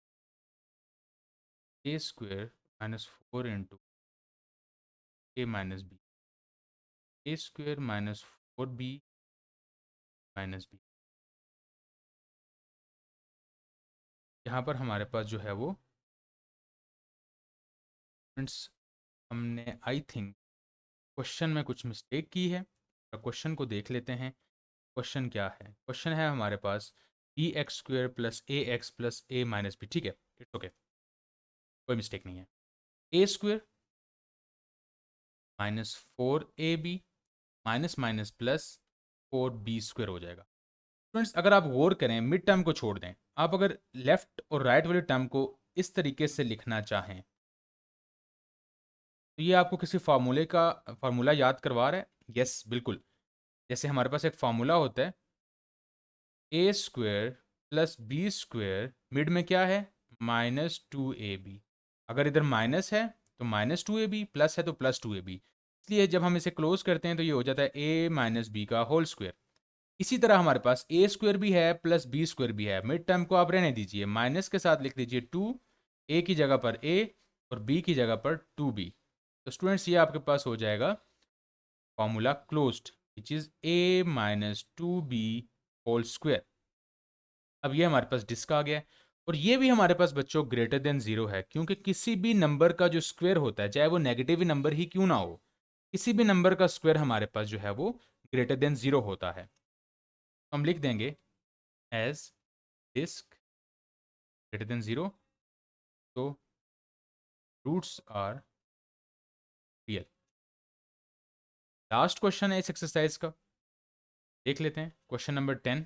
a² -4 into a minus b, a² -4b minus b। यहाँ पर हमारे पास जो है वो फ्रेंड्स, हमने आई थिंक क्वेश्चन में कुछ मिस्टेक की है। क्वेश्चन को देख लेते हैं। क्वेश्चन क्या है, क्वेश्चन है हमारे पास bx² plus ax plus a minus b, ठीक है, इट्स ओके, कोई मिस्टेक नहीं है। a² minus 4ab minus minus plus 4b² हो जाएगा। फ्रेंड्स अगर आप गौर करें, मिड टर्म को छोड़ दें, आप अगर लेफ्ट और राइट वाले टर्म को इस तरीके से लिखना चाहें तो ये आपको किसी फार्मूला याद करवा रहा है। यस बिल्कुल, जैसे हमारे पास एक फार्मूला होता है a² प्लस b², मिड में क्या है, -2ab। अगर इधर माइनस है तो -2ab, प्लस है तो +2ab, इसलिए जब हम इसे क्लोज करते हैं तो ये हो जाता है a माइनस बी का होल स्क्वायर। इसी तरह हमारे पास a² भी है प्लस b² भी है, मिड टर्म को आप रहने दीजिए, माइनस के साथ लिख दीजिए 2, a की जगह पर a और b की जगह पर 2b। तो स्टूडेंट्स ये आपके पास हो जाएगा formula closed, which is a minus 2b whole square. अब ये हमारे पास डिस्क आ गया है, और ये भी हमारे पास बच्चों ग्रेटर देन 0 है, क्योंकि किसी भी नंबर का जो स्क्वायर होता है, चाहे वो नेगेटिव नंबर ही क्यों ना हो, किसी भी नंबर का स्क्वायर हमारे पास जो है वो ग्रेटर देन 0 होता है। हम लिख देंगे एज डिस्क ग्रेटर देन 0, तो roots are real. Last question है इस एक्सरसाइज का, देख लेते हैं question number 10।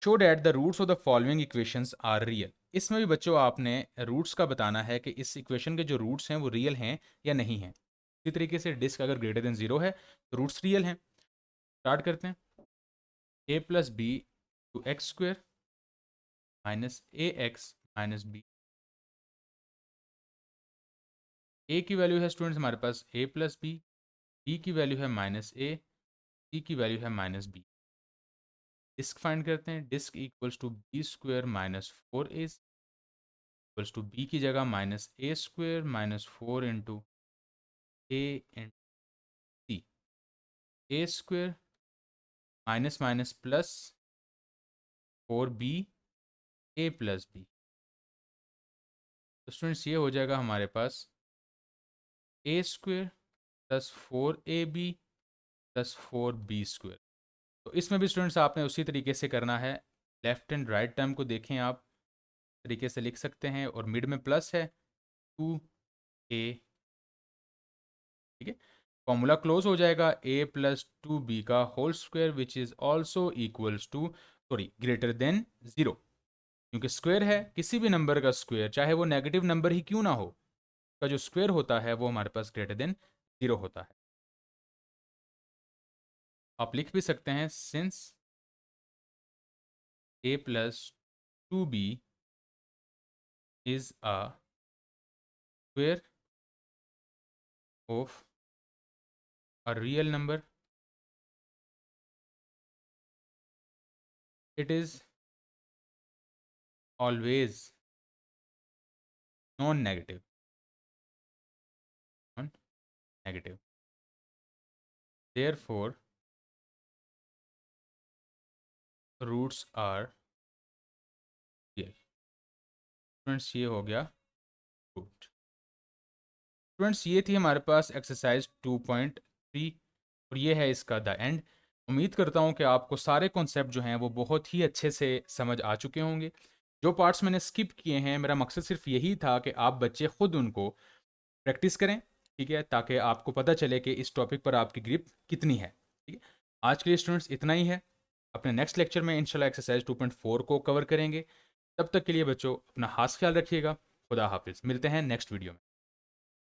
Show that the roots of the following equations are real. इसमें भी बच्चों आपने रूट्स का बताना है कि इस इक्वेशन के जो रूट्स हैं वो रियल हैं या नहीं हैं। इसी तरीके से डिस्क अगर ग्रेटर देन 0 है तो रूट्स रियल हैं। स्टार्ट करते हैं। a plus b two x² minus a x minus b. a की वैल्यू है स्टूडेंट्स हमारे पास a प्लस बी, b की वैल्यू है माइनस ए, c की वैल्यू है माइनस बी। डिस्क फाइंड करते हैं। Disc equals to b² minus 4a equals to b की जगह -a² minus 4 into a into c। a² minus minus plus 4b a plus b. तो स्टूडेंट्स ये हो जाएगा हमारे पास a² plus 4ab plus 4b²। तो इसमें भी स्टूडेंट्स आपने उसी तरीके से करना है, लेफ्ट एंड राइट टर्म को देखें आप तरीके से लिख सकते हैं, और मिड में प्लस है 2a, ठीक है। फॉर्मूला क्लोज हो जाएगा a प्लस 2b का whole square which is also equals to greater than 0, क्योंकि स्क्वायर है, किसी भी नंबर का स्क्वायर चाहे वो नेगेटिव नंबर ही क्यों ना हो, का जो स्क्वायर होता है वो हमारे पास ग्रेटर देन 0 होता है। आप लिख भी सकते हैं since a plus 2b is a square of a real number, it is always non-negative, non-negative, therefore roots are real। Students ये हो गया रूट। स्टूडेंट्स ये थी हमारे पास एक्सरसाइज 2.3, और ये है इसका द एंड। उम्मीद करता हूँ कि आपको सारे कॉन्सेप्ट जो हैं वो बहुत ही अच्छे से समझ आ चुके होंगे। जो पार्ट्स मैंने स्किप किए हैं, मेरा मकसद सिर्फ यही था कि आप बच्चे खुद उनको प्रैक्टिस करें, ठीक है, ताकि आपको पता चले कि इस टॉपिक पर आपकी ग्रिप कितनी है, ठीक है। आज के लिए स्टूडेंट्स इतना ही है। अपने नेक्स्ट लेक्चर में इंशाल्लाह एक्सरसाइज 2.4 को कवर करेंगे। तब तक के लिए बच्चों अपना खास ख्याल रखिएगा। खुदा हाफिज़, मिलते हैं नेक्स्ट वीडियो में।